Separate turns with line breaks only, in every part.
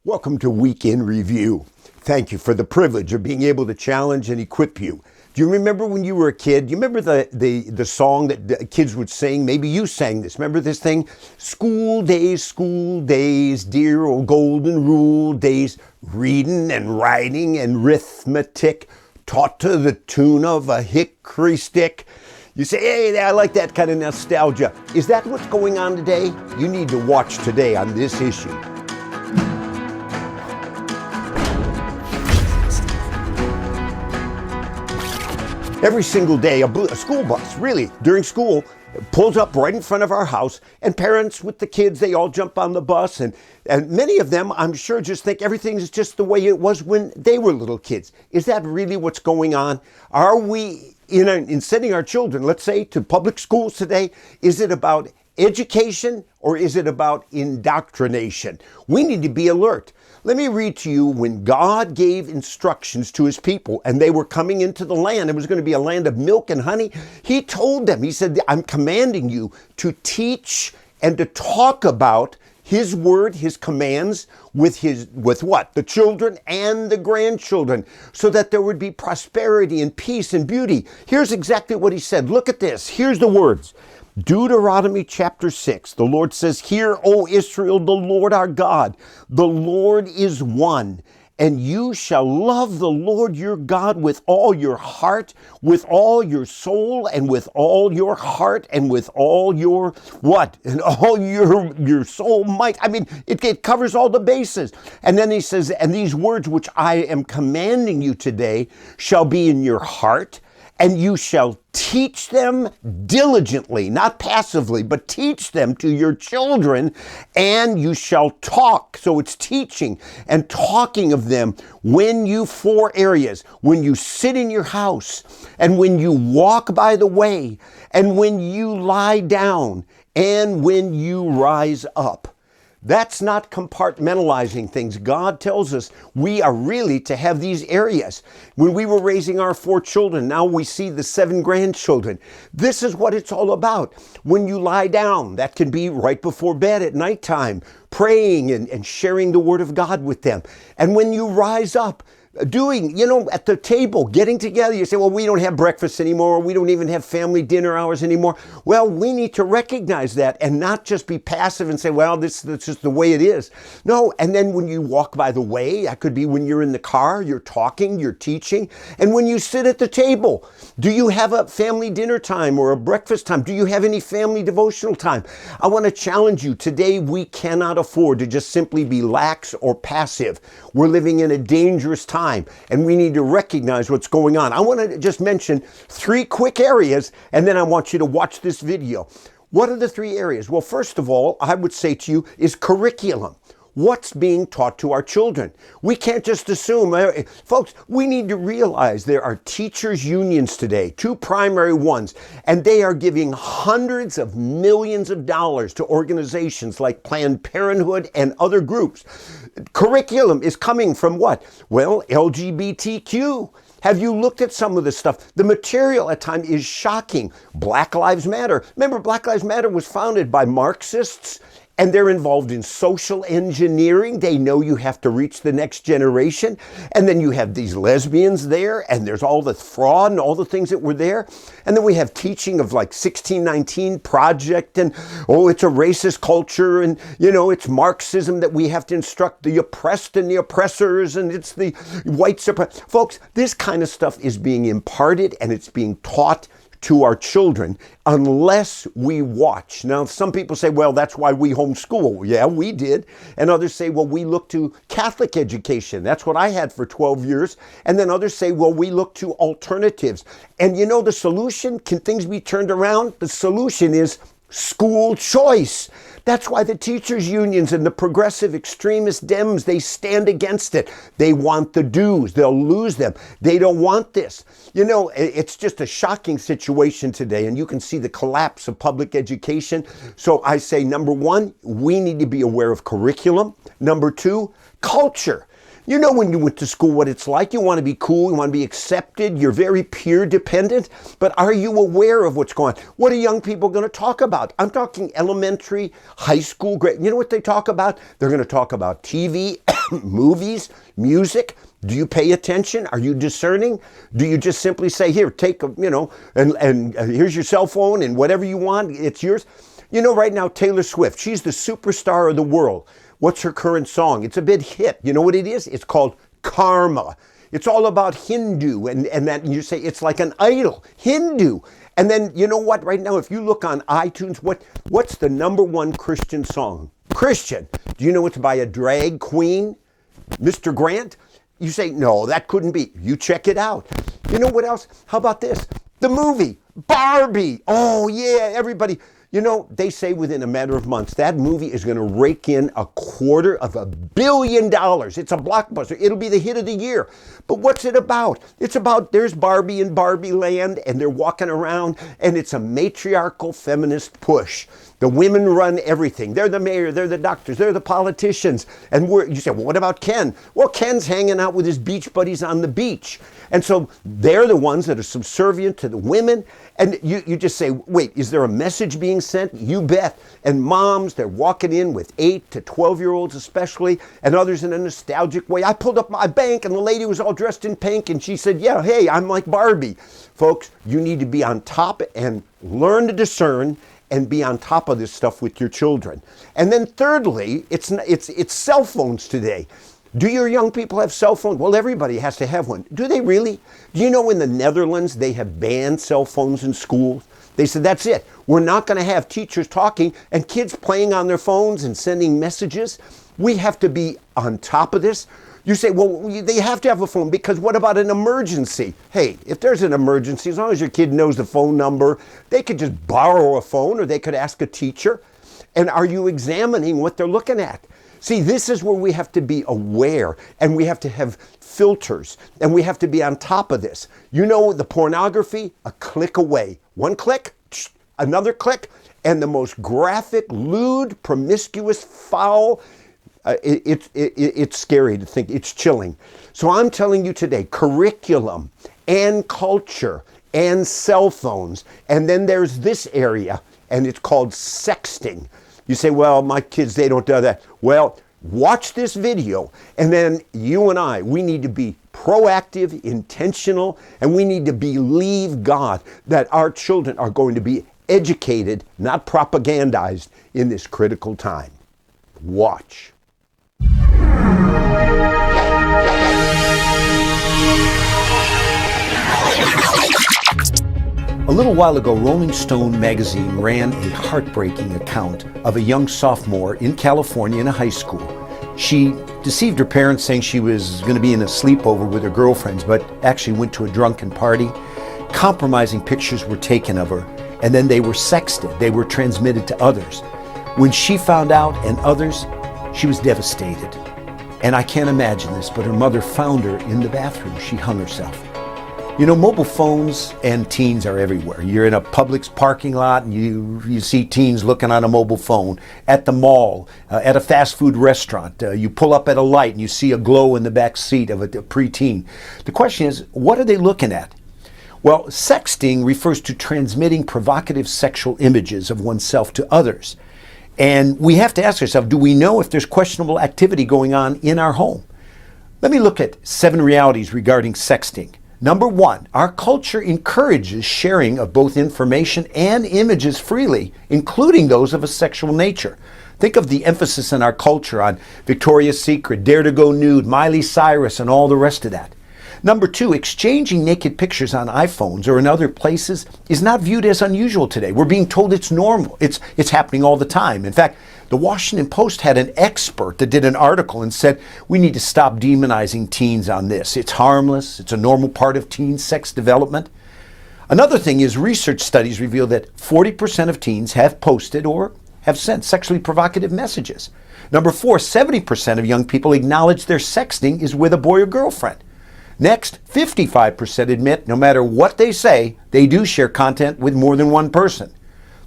Welcome to Week in Review. Thank you for the privilege of being able to challenge and equip you. Do you remember when you were a kid? Do you remember the song that the kids would sing? Maybe you sang this. Remember this thing? School days, dear old golden rule days, reading and writing and rithmetic, taught to the tune of a hickory stick. You say, hey, I like that kind of nostalgia. Is that what's going on today? You need to watch today on this issue. Every single day, a school bus, really, during school, pulls up right in front of our house, and parents with the kids, they all jump on the bus, and many of them, I'm sure, just think everything is just the way it was when they were little kids. Is that really what's going on? Are we, in sending our children, let's say, to public schools today, is it about education or is it about indoctrination? We need to be alert. Let me read to you when God gave instructions to his people and they were coming into the land. It was going to be a land of milk and honey. He told them, he said, I'm commanding you to teach and to talk about his word, his commands with what? The children and the grandchildren, so that there would be prosperity and peace and beauty. Here's exactly what he said. Look at this. Here's the words. Deuteronomy chapter 6, the Lord says, "Hear, O Israel, the Lord our God, the Lord is one, and you shall love the Lord your God with all your heart, with all your soul, and with all your heart, and with all your what? And all your soul might." I mean, it covers all the bases. And then he says, "And these words which I am commanding you today shall be in your heart, and you shall teach them diligently," not passively, but teach them to your children, "and you shall talk." So it's teaching and talking of them four areas: when you sit in your house, and when you walk by the way, and when you lie down, and when you rise up. That's not compartmentalizing things. God tells us we are really to have these areas. When we were raising our 4 children, now we see the 7 grandchildren. This is what it's all about. When you lie down, that can be right before bed at nighttime, praying and sharing the word of God with them. And when you rise up, doing, at the table, getting together, you say, well, we don't have breakfast anymore. We don't even have family dinner hours anymore. Well, we need to recognize that and not just be passive and say, well, that's just the way it is. No, and then when you walk by the way, that could be when you're in the car, you're talking, you're teaching. And when you sit at the table, do you have a family dinner time or a breakfast time? Do you have any family devotional time? I want to challenge you. Today, we cannot afford to just simply be lax or passive. We're living in a dangerous time, and we need to recognize what's going on. I want to just mention 3 quick areas, and then I want you to watch this video. What are the 3 areas? Well, first of all, I would say to you is curriculum. What's being taught to our children? We can't just assume. Folks, we need to realize there are teachers' unions today, 2 primary ones, and they are giving hundreds of millions of dollars to organizations like Planned Parenthood and other groups. Curriculum is coming from what? Well, LGBTQ. Have you looked at some of this stuff? The material at times is shocking. Black Lives Matter. Remember, Black Lives Matter was founded by Marxists, and they're involved in social engineering. They know you have to reach the next generation. And then you have these lesbians there, and there's all the fraud and all the things that were there. And then we have teaching of like 1619 Project, and it's a racist culture, and it's Marxism that we have to instruct the oppressed and the oppressors, and it's the white supremacy. Folks, this kind of stuff is being imparted and it's being taught to our children unless we watch. Now, some people say, well, that's why we homeschool. Yeah, we did. And others say, well, we look to Catholic education. That's what I had for 12 years. And then others say, well, we look to alternatives. And the solution, can things be turned around? The solution is school choice. That's why the teachers' unions and the progressive extremist Dems, they stand against it. They want the dues. They'll lose them. They don't want this. It's just a shocking situation today, and you can see the collapse of public education. So I say, number 1, we need to be aware of curriculum. Number 2, culture. You know when you went to school what it's like. You want to be cool. You want to be accepted. You're very peer dependent. But are you aware of what's going on? What are young people going to talk about? I'm talking elementary, high school, grade. You know what they talk about? They're going to talk about TV. movies, music? Do you pay attention? Are you discerning? Do you just simply say, here, take, and here's your cell phone and whatever you want, it's yours? Right now, Taylor Swift, she's the superstar of the world. What's her current song? It's a big hit. You know what it is? It's called Karma. It's all about Hindu, and you say it's like an idol, Hindu. And then, you know what, right now, if you look on iTunes, what's the number one Christian song? Christian. Do you know it's by a drag queen, Mr. Grant? You say, no, that couldn't be. You check it out. You know what else? How about this? The movie, Barbie. Oh, yeah, everybody. They say within a matter of months, that movie is going to rake in $250 million. It's a blockbuster. It'll be the hit of the year. But what's it about? It's about there's Barbie in Barbie land, and they're walking around, and it's a matriarchal feminist push. The women run everything. They're the mayor, they're the doctors, they're the politicians. And you say, well, what about Ken? Well, Ken's hanging out with his beach buddies on the beach. And so they're the ones that are subservient to the women. And you just say, wait, is there a message being sent? You bet. And moms, they're walking in with 8 to 12-year-olds especially, and others in a nostalgic way. I pulled up my bank, and the lady was all dressed in pink, and she said, yeah, hey, I'm like Barbie. Folks, you need to be on top and learn to discern and be on top of this stuff with your children. And then thirdly, it's cell phones today. Do your young people have cell phones? Well, everybody has to have one. Do they really? Do you know in the Netherlands they have banned cell phones in schools? They said, that's it. We're not going to have teachers talking and kids playing on their phones and sending messages. We have to be on top of this. You say, well, they have to have a phone because what about an emergency? Hey, if there's an emergency, as long as your kid knows the phone number, they could just borrow a phone or they could ask a teacher. And are you examining what they're looking at? See, this is where we have to be aware, and we have to have filters, and we have to be on top of this. The pornography, a click away. One click, another click, and the most graphic, lewd, promiscuous, foul. It's scary to think. It's chilling. So I'm telling you today, curriculum and culture and cell phones. And then there's this area, and it's called sexting. You say, well, my kids, they don't do that. Well, watch this video, and then you and I, we need to be proactive, intentional, and we need to believe God that our children are going to be educated, not propagandized in this critical time. Watch. A little while ago, Rolling Stone magazine ran a heartbreaking account of a young sophomore in California in a high school. She deceived her parents saying she was going to be in a sleepover with her girlfriends, but actually went to a drunken party. Compromising pictures were taken of her, and then they were sexted. They were transmitted to others. When she found out, and others, she was devastated. And I can't imagine this, but her mother found her in the bathroom. She hung herself. Mobile phones and teens are everywhere. You're in a Publix parking lot and you see teens looking on a mobile phone. At the mall, at a fast food restaurant, you pull up at a light and you see a glow in the back seat of a preteen. The question is, what are they looking at? Well, sexting refers to transmitting provocative sexual images of oneself to others. And we have to ask ourselves, do we know if there's questionable activity going on in our home? Let me look at 7 realities regarding sexting. Number 1, our culture encourages sharing of both information and images freely, including those of a sexual nature. Think of the emphasis in our culture on Victoria's Secret, Dare to Go Nude, Miley Cyrus, and all the rest of that. Number 2, exchanging naked pictures on iPhones or in other places is not viewed as unusual today. We're being told it's normal. It's happening all the time. In fact, the Washington Post had an expert that did an article and said, we need to stop demonizing teens on this. It's harmless. It's a normal part of teen sex development. Another thing is research studies reveal that 40% of teens have posted or have sent sexually provocative messages. Number 4, 70% of young people acknowledge their sexting is with a boy or girlfriend. Next, 55% admit no matter what they say, they do share content with more than one person.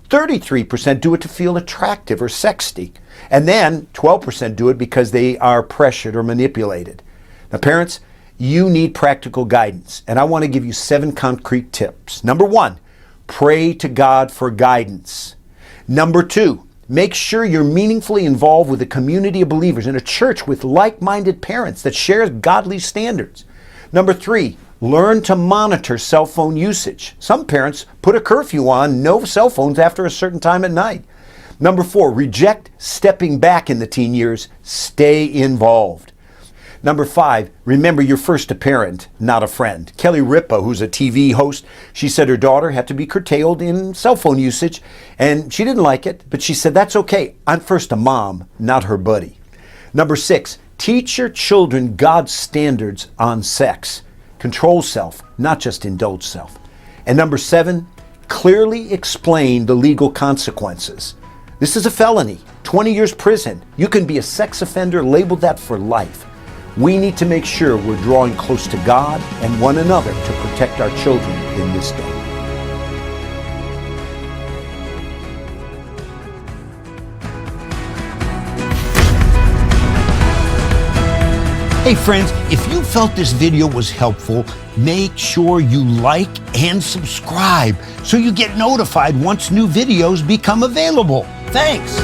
33% do it to feel attractive or sexy. And then 12% do it because they are pressured or manipulated. Now, parents, you need practical guidance. And I want to give you 7 concrete tips. Number 1, pray to God for guidance. Number 2,
Make sure you're meaningfully involved with a community of believers in a church with like-minded parents that shares godly standards. Number 3, learn to monitor cell phone usage. Some parents put a curfew on no cell phones after a certain time at night. Number 4, reject stepping back in the teen years. Stay involved. Number 5, remember you're first a parent, not a friend. Kelly Ripa, who's a TV host, she said her daughter had to be curtailed in cell phone usage, and she didn't like it, but she said, that's okay. I'm first a mom, not her buddy. Number 6, teach your children God's standards on sex. Control self, not just indulge self. And number 7, clearly explain the legal consequences. This is a felony, 20 years prison. You can be a sex offender, labeled that for life. We need to make sure we're drawing close to God and one another to protect our children in this day.
Hey friends, if you felt this video was helpful, make sure you like and subscribe so you get notified once new videos become available. Thanks.